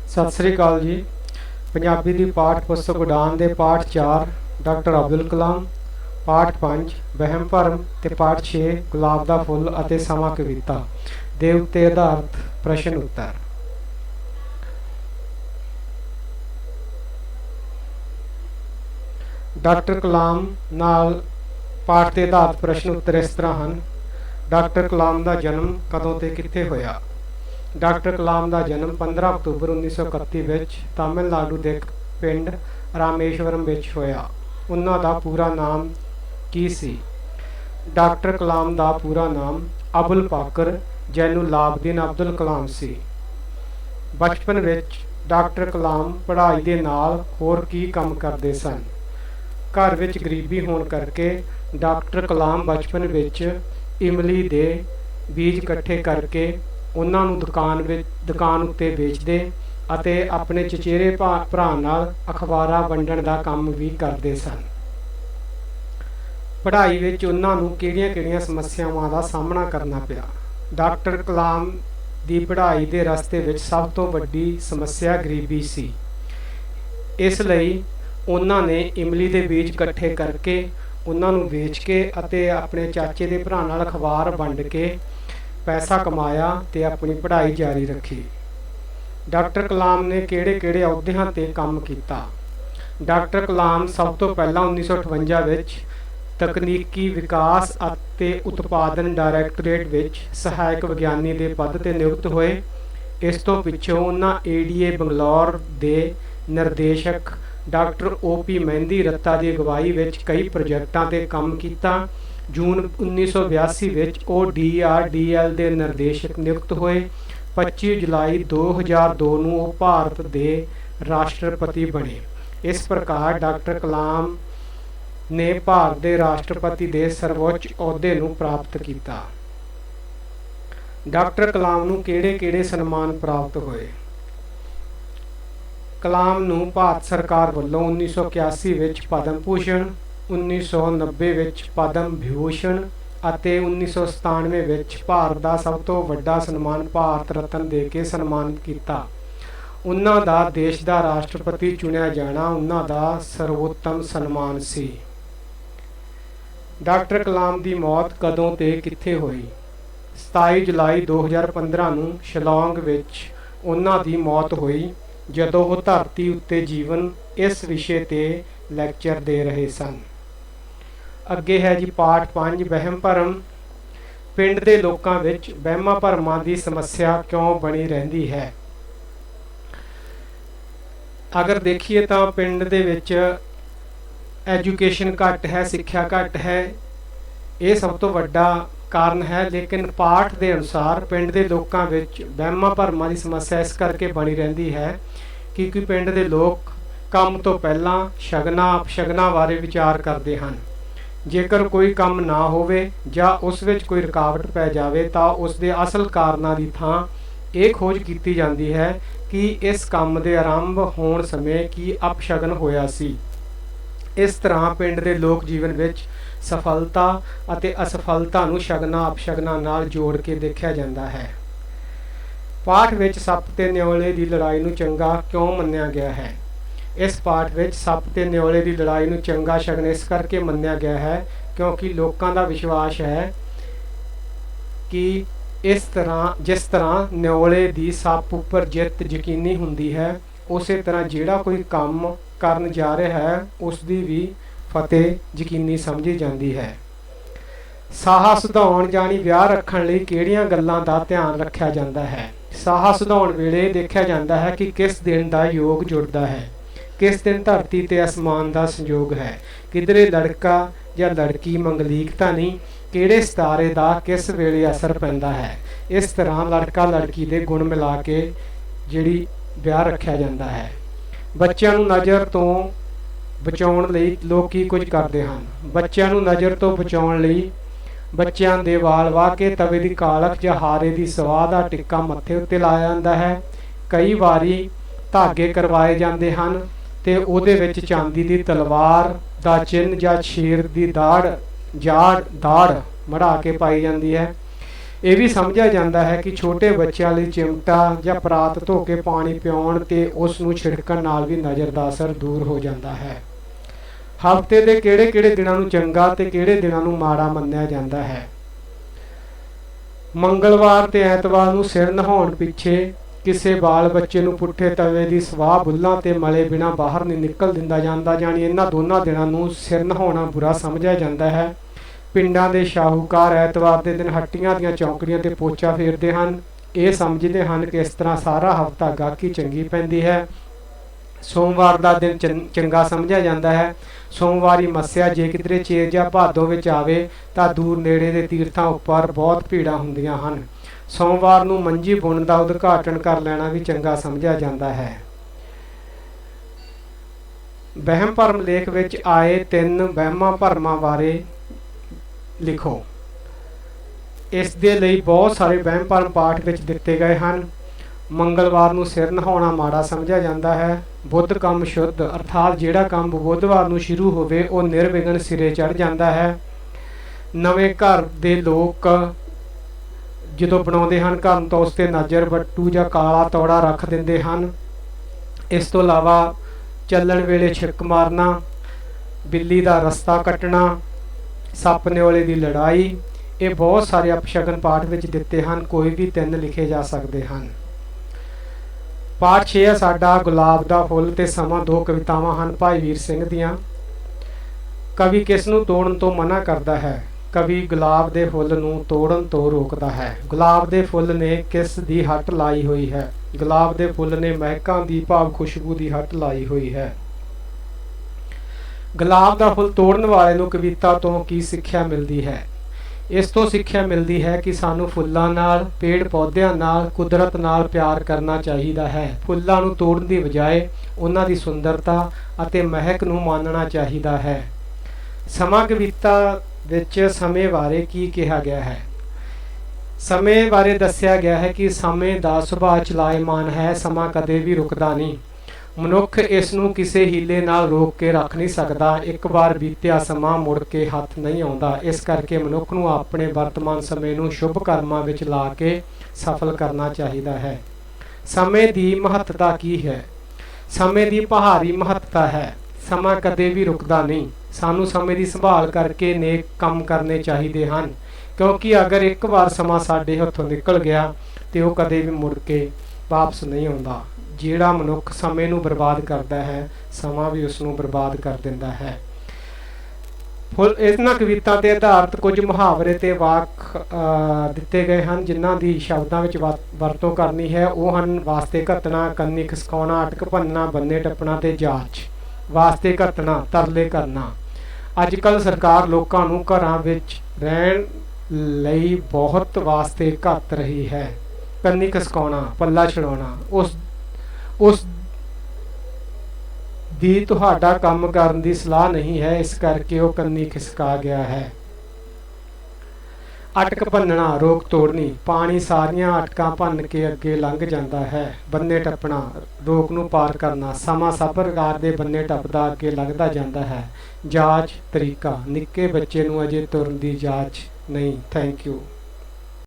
सत श्री अकाल जी। पंजाबी की पाठ पुस्तक उड़ान के पाठ 4 डॉक्टर अब्दुल कलाम, पाठ 5 वहम भरम ते पाठ 6 गुलाब का फुल अते समा कविता दे उत्ते आधारित प्रश्न उत्तर। डॉक्टर कलाम नाल पाठ के आधारित प्रश्न उत्तर इस तरह हैं। डॉक्टर कलाम का जन्म कदों ते कित्थे होया? डॉक्टर कलाम का जन्म 15 अक्तूबर 1931 तमिलनाडु के पिंड रामेश्वरम विच होया। उन्हां दा पूरा नाम की सी? डॉक्टर कलाम का पूरा नाम अबुल पाकर जैनुलाब्दीन अब्दुल कलाम सी। बचपन विच डॉक्टर कलाम पढ़ाई दे नाल होर की काम करते सन? घर विच गरीबी होने करके डॉक्टर कलाम बचपन विच इमली दे बीज इकट्ठे करके उन्होंने दुकान उत्ते बेचते अते अपने चचेरे भरा नाल अखबारां वंडण का काम भी करते सन। पढ़ाई विच उन्होंने किहड़ियां समस्यावां का सामना करना पिया? डॉक्टर कलाम की पढ़ाई के रस्ते विच सब तो वड्डी समस्या गरीबी सी। इसलिए उन्होंने इमली के बीज इकट्ठे करके उन्होंने वेच के अते अपने चाचे के भरा नाल अखबार वंड के पैसा कमाया ते अपनी पढ़ाई जारी रखी। डॉक्टर कलाम ने किहड़े अहुदियां ते काम किया? डॉक्टर कलाम सब तो पहला 1958 विच तकनीकी विकास अते उत्पादन डायरैक्टोरेट विच सहायक विग्यानी के पद ते नियुक्त होए। इस तो पिछों उन्होंने ADA बंगलौर के निर्देशक डॉक्टर OP मेहंदी रत्ता की अगवाई विच कई प्रोजेक्टां ते काम किया। जून 1982 विच वो DRDL के निर्देशक नियुक्त होए। 25 जुलाई 2002 नूं वो भारत के राष्ट्रपति बने। इस प्रकार डॉक्टर कलाम ने भारत के राष्ट्रपति के सर्वोच्च अहुदे नूं प्राप्त किया। डॉक्टर कलाम नूं किहड़े सन्मान प्राप्त होए? कलाम नूं भारत सरकार वल्लों 1981 विच पद्म भूषण, 1990 विच पद्म विभूषण अते 1997 विच भारत का सब तो वड्डा सन्मान भारत रत्न दे के सन्मानित किया। उन्हां दा देश का राष्ट्रपति चुनिया जाना उन्हां दा सर्वोत्तम सन्मान सी। डॉक्टर कलाम की मौत कदों ते कित्थे होई? 27 जुलाई 2015 नूं शिलांग विच उन्हां दी मौत होई जदों वो धरती उत्ते जीवन इस विषय ते लैक्चर दे रहे सन। अगे है जी पाठ 5 वहम भरम। पिंड के लोगों विच वहमां भरमां की समस्या क्यों बनी रहिंदी है? अगर देखिए तो पिंड दे विच एजुकेशन घट है, शिक्षा घट है, ये सब तो वड्डा कारण है। लेकिन पाठ के अनुसार पिंड के लोगों विच वहमां भरमां की समस्या इस करके बनी रहिंदी है क्योंकि पिंड के लोग काम तो पहला शगना अपशगना बारे विचार करते हैं। जेकर कोई काम ना होवे जां उस विच कोई रुकावट पै जावे तां उस दे असल कारणों की थां ये खोज की जाती है कि इस काम के आरंभ होने समय की अपशगन होया सी। इस तरह पिंड के लोक जीवन विच सफलता अते असफलता नूं शगना अपशगना नाल जोड़ के देखा जाता है। पाठ विच सप ते न्योले की लड़ाई नूं चंगा क्यों मन्निया गया है? इस पाठ विच सप ते न्योले की लड़ाई नूं चंगा शगन इस करके मन्निया गया है क्योंकि लोगों का विश्वास है कि जिस तरह न्योले की सप उपर जित यकीनी हुंदी है उस तरह जिहड़ा कोई काम करन जा रहा है उसकी भी फतेह यकीनी समझी जाती है। साह सुधाउण जानी विआह रखण लई किहड़ियां गल्लां दा ध्यान रखिया जाता है? साह सुधाउण वेले देखा जाता है कि किस दिन का योग जुड़ता है, किस दिन धरती ते आसमान का संयोग है, किधरे लड़का या लड़की मंगलीक तो नहीं, किहड़े सितारे का किस वेले असर पैंदा है। इस तरह लड़का लड़की के गुण मिला के जिहड़ी विआह रखिया जाता है। बच्चों नूं नज़र तो बचाउण लई लोग की कुछ करते हैं? बच्चों नूं नज़र तो बचाउण लई बच्चों के वाल वाह के तवे की कालख या हारे की सवाह का टिक्का मत्थे उत्ते लाया जाता है। कई बारी धागे करवाए जाते हैं तो उहदे विच चांदी की तलवार का चिन्ह या शेर की दाड़ मढ़ा के पाई जाती है। ਇਹ ਵੀ ਸਮਝਿਆ ਜਾਂਦਾ ਹੈ ਕਿ ਛੋਟੇ ਬੱਚਿਆਂ ਲਈ ਚਿਮਟਾ ਜਾਂ ਪਰਾਤ ਧੋ ਕੇ ਪਾਣੀ ਪਿਆਉਣ ਤੇ ਉਸ ਨੂੰ ਛਿੜਕਣ ਨਾਲ ਵੀ ਨਜ਼ਰ ਦਾ ਅਸਰ ਦੂਰ ਹੋ ਜਾਂਦਾ ਹੈ। ਹਫ਼ਤੇ ਦੇ ਕਿਹੜੇ-ਕਿਹੜੇ ਦਿਨਾਂ ਨੂੰ ਚੰਗਾ ਤੇ ਕਿਹੜੇ ਦਿਨਾਂ ਨੂੰ ਮਾੜਾ ਮੰਨਿਆ ਜਾਂਦਾ ਹੈ। ਮੰਗਲਵਾਰ ਤੇ ਐਤਵਾਰ ਨੂੰ ਸਿਰ ਨਹਾਉਣ ਪਿੱਛੇ ਕਿਸੇ ਬਾਲ ਬੱਚੇ ਨੂੰ ਪੁੱਠੇ ਤਵੇ ਦੀ ਸਵਾਹ ਬੁੱਲਾਂ ਤੇ ਮਲੇ ਬਿਨਾਂ ਬਾਹਰ ਨਹੀਂ ਨਿਕਲ ਦਿੰਦਾ ਜਾਂਦਾ, ਜਾਣੀ ਇਹਨਾਂ ਦੋਨਾਂ ਦਿਨਾਂ ਨੂੰ ਸਿਰ ਨਹਾਉਣਾ ਬੁਰਾ ਸਮਝਿਆ ਜਾਂਦਾ ਹੈ। ਪਿੰਡਾਂ ਦੇ ਸ਼ਾਹੂਕਾਰ ਐਤਵਾਰ ਦੇ ਦਿਨ ਹੱਟੀਆਂ ਦੀਆਂ ਚੌਂਕੜੀਆਂ ਤੇ ਪੋਚਾ ਫੇਰਦੇ ਹਨ। ਇਹ ਸਮਝਦੇ ਹਨ ਕਿ ਇਸ ਤਰ੍ਹਾਂ ਸਾਰਾ ਹਫ਼ਤਾ ਗਾਹਕੀ ਚੰਗੀ ਪੈਂਦੀ ਹੈ। ਸੋਮਵਾਰ ਦਾ ਦਿਨ ਚੰਗਾ ਸਮਝਿਆ ਜਾਂਦਾ ਹੈ। ਸੋਮਵਾਰੀ ਮੱਸਿਆ ਜੇ ਕਿਧਰੇ ਚੇਤ ਜਾਂ ਭਾਦੋਂ ਵਿੱਚ ਆਵੇ ਤਾਂ ਦੂਰ ਨੇੜੇ ਦੇ ਤੀਰਥਾਂ ਉੱਪਰ ਬਹੁਤ ਭੀੜਾਂ ਹੁੰਦੀਆਂ ਹਨ। ਸੋਮਵਾਰ ਨੂੰ ਮੰਜੀ ਬੁਣਨ ਦਾ ਉਦਘਾਟਨ ਕਰ ਲੈਣਾ ਵੀ ਚੰਗਾ ਸਮਝਿਆ ਜਾਂਦਾ ਹੈ। ਵਹਿਮ ਭਰਮ ਲੇਖ ਵਿੱਚ ਆਏ 3 ਵਹਿਮਾਂ ਭਰਮਾਂ ਬਾਰੇ ਲਿਖੋ। ਇਸ ਦੇ ਲਈ ਬਹੁਤ ਸਾਰੇ ਵਹਿਮ ਭਰਮ ਪਾਠ ਵਿੱਚ ਦਿੱਤੇ ਗਏ ਹਨ। ਮੰਗਲਵਾਰ ਨੂੰ ਸਿਰ ਨਹਾਉਣਾ ਮਾੜਾ ਸਮਝਿਆ ਜਾਂਦਾ ਹੈ। ਬੁੱਧ ਕੰਮ ਸ਼ੁੱਧ, ਅਰਥਾਤ ਜਿਹੜਾ ਕੰਮ ਬੁੱਧਵਾਰ ਨੂੰ ਸ਼ੁਰੂ ਹੋਵੇ ਉਹ ਨਿਰਵਿਘਨ ਸਿਰੇ ਚੜ੍ਹ ਜਾਂਦਾ ਹੈ। ਨਵੇਂ ਘਰ ਦੇ ਲੋਕ ਜਦੋਂ ਬਣਾਉਂਦੇ ਹਨ ਘਰ ਤੋਂ ਉਸ 'ਤੇ ਨਜ਼ਰ ਵੱਟੂ ਜਾਂ ਕਾਲਾ ਤੌੜਾ ਰੱਖ ਦਿੰਦੇ ਹਨ। ਇਸ ਤੋਂ ਇਲਾਵਾ ਚੱਲਣ ਵੇਲੇ ਛਿੱਕ ਮਾਰਨਾ, ਬਿੱਲੀ ਦਾ ਰਸਤਾ ਕੱਟਣਾ, ਸੱਪ ਨਿਓਲੇ ਦੀ ਲੜਾਈ, ਇਹ ਬਹੁਤ ਸਾਰੇ ਅਪਸ਼ਗਨ ਪਾਠ ਵਿੱਚ ਦਿੱਤੇ ਹਨ। ਕੋਈ ਵੀ 3 ਲਿਖੇ ਜਾ ਸਕਦੇ ਹਨ। ਪਾਠ 6 ਹੈ ਸਾਡਾ ਗੁਲਾਬ ਦਾ ਫੁੱਲ ਤੇ ਸਮਾਂ। 2 ਕਵਿਤਾਵਾਂ ਹਨ ਭਾਈ ਵੀਰ ਸਿੰਘ ਦੀਆਂ। ਕਵੀ ਕਿਸ ਨੂੰ ਤੋੜਨ ਤੋਂ ਮਨਾ ਕਰਦਾ ਹੈ? ਕਵੀ ਗੁਲਾਬ ਦੇ ਫੁੱਲ ਨੂੰ ਤੋੜਨ ਤੋਂ ਰੋਕਦਾ ਹੈ। ਗੁਲਾਬ ਦੇ ਫੁੱਲ ਨੇ ਕਿਸ ਦੀ ਹੱਟ ਲਾਈ ਹੋਈ ਹੈ? ਗੁਲਾਬ ਦੇ ਫੁੱਲ ਨੇ ਮਹਿਕਾਂ ਦੀ ਭਾਵ ਖੁਸ਼ਬੂ ਦੀ ਹੱਟ ਲਾਈ ਹੋਈ ਹੈ। ਗੁਲਾਬ ਦਾ ਫੁੱਲ ਤੋੜਨ ਵਾਲੇ ਨੂੰ ਕਵਿਤਾ ਤੋਂ ਕੀ ਸਿੱਖਿਆ ਮਿਲਦੀ ਹੈ? ਇਸ ਤੋਂ ਸਿੱਖਿਆ ਮਿਲਦੀ ਹੈ ਕਿ ਸਾਨੂੰ ਫੁੱਲਾਂ ਨਾਲ, ਪੇੜ ਪੌਦਿਆਂ ਨਾਲ, ਕੁਦਰਤ ਨਾਲ ਪਿਆਰ ਕਰਨਾ ਚਾਹੀਦਾ ਹੈ। ਫੁੱਲਾਂ ਨੂੰ ਤੋੜਨ ਦੀ ਬਜਾਏ ਉਹਨਾਂ ਦੀ ਸੁੰਦਰਤਾ ਅਤੇ ਮਹਿਕ ਨੂੰ ਮਾਣਨਾ ਚਾਹੀਦਾ ਹੈ। ਸਮਾਂ ਕਵਿਤਾ ਵਿੱਚ ਸਮੇਂ ਬਾਰੇ ਕੀ ਕਿਹਾ ਗਿਆ ਹੈ? ਸਮੇਂ ਬਾਰੇ ਦੱਸਿਆ ਗਿਆ ਹੈ ਕਿ ਸਮੇਂ ਦਾ ਸੁਭਾਅ ਚਲਾਇਮਾਨ ਹੈ। ਸਮਾਂ ਕਦੇ ਵੀ ਰੁਕਦਾ ਨਹੀਂ। ਮਨੁੱਖ ਇਸ ਨੂੰ ਕਿਸੇ ਹੀਲੇ ਨਾਲ ਰੋਕ ਕੇ ਰੱਖ ਨਹੀਂ ਸਕਦਾ। ਇੱਕ ਵਾਰ ਬੀਤਿਆ ਸਮਾਂ ਮੁੜ ਕੇ ਹੱਥ ਨਹੀਂ ਆਉਂਦਾ। ਇਸ ਕਰਕੇ ਮਨੁੱਖ ਨੂੰ ਆਪਣੇ ਵਰਤਮਾਨ ਸਮੇਂ ਨੂੰ ਸ਼ੁਭ ਕਰਮਾਂ ਵਿੱਚ ਲਾ ਕੇ ਸਫਲ ਕਰਨਾ ਚਾਹੀਦਾ ਹੈ। ਸਮੇਂ ਦੀ ਮਹੱਤਤਾ ਕੀ ਹੈ? ਸਮੇਂ ਦੀ ਭਾਰੀ ਮਹੱਤਤਾ ਹੈ। ਸਮਾਂ ਕਦੇ ਵੀ ਰੁਕਦਾ ਨਹੀਂ। ਸਾਨੂੰ ਸਮੇਂ ਦੀ ਸੰਭਾਲ ਕਰਕੇ ਨੇਕ ਕੰਮ ਕਰਨੇ ਚਾਹੀਦੇ ਹਨ, ਕਿਉਂਕਿ ਅਗਰ ਇੱਕ ਵਾਰ ਸਮਾਂ ਸਾਡੇ ਹੱਥੋਂ ਨਿਕਲ ਗਿਆ ਤੇ ਉਹ ਕਦੇ ਵੀ ਮੁੜ ਕੇ ਵਾਪਸ ਨਹੀਂ ਆਉਂਦਾ। ਜਿਹੜਾ ਮਨੁੱਖ ਸਮੇਂ ਨੂੰ ਬਰਬਾਦ ਕਰਦਾ ਹੈ, ਸਮਾਂ ਵੀ ਉਸ ਨੂੰ ਬਰਬਾਦ ਕਰ ਦਿੰਦਾ ਹੈ। ਇਹਨਾਂ ਕਵਿਤਾ ਤੇ ਆਧਾਰਿਤ ਕੁਝ ਮੁਹਾਵਰੇ ਤੇ ਵਾਕ ਦਿੱਤੇ ਗਏ ਹਨ ਜਿਨ੍ਹਾਂ ਦੀ ਸ਼ਬਦਾਂ ਵਿੱਚ ਵਰਤੋਂ ਕਰਨੀ ਹੈ। ਉਹ ਹਨ ਵਾਸਤੇ ਘੱਤਣਾ, ਕੰਨੀ ਖਿਸਕਾਉਣਾ, ਅਟਕ ਭੰਨਣਾ, ਬੰਨੇ ਟੱਪਣਾ ਤੇ ਜਾਂਚ। ਵਾਸਤੇ ਘੱਤਣਾ, ਤਰਲੇ ਕਰਨਾ। ਅੱਜ ਕੱਲ੍ਹ ਸਰਕਾਰ ਲੋਕਾਂ ਨੂੰ ਘਰਾਂ ਵਿੱਚ ਰਹਿਣ ਲਈ ਬਹੁਤ ਵਾਸਤੇ ਘੱਤ ਰਹੀ ਹੈ। ਕੰਨੀ ਖਿਸਕਾਉਣਾ, ਪੱਲਾ ਛਡਾਉਣਾ, ਉਸ ਦੀ ਤੁਹਾਡਾ ਕੰਮ ਕਰਨ ਦੀ ਸਲਾਹ ਨਹੀਂ ਹੈ, ਇਸ ਕਰਕੇ ਉਹ ਕੰਨੀ ਖਿਸਕਾ ਗਿਆ ਹੈ। ਅਟਕ ਭੰਨਣਾ, ਰੋਕ ਤੋੜਨੀ। ਪਾਣੀ ਸਾਰੀਆਂ ਅਟਕਾਂ ਭੰਨ ਕੇ ਅੱਗੇ ਲੰਘ ਜਾਂਦਾ ਹੈ। ਬੰਨੇ ਟੱਪਣਾ, ਰੋਕ ਨੂੰ ਪਾਰ ਕਰਨਾ। ਸਮਾਂ ਸਭ ਪ੍ਰਕਾਰ ਦੇ ਬੰਨੇ ਟੱਪਦਾ ਅੱਗੇ ਲੰਘਦਾ ਜਾਂਦਾ ਹੈ। ਜਾਚ, ਤਰੀਕਾ। ਨਿੱਕੇ ਬੱਚੇ ਨੂੰ ਅਜੇ ਤੁਰਨ ਦੀ ਜਾਚ ਨਹੀਂ। Thank you.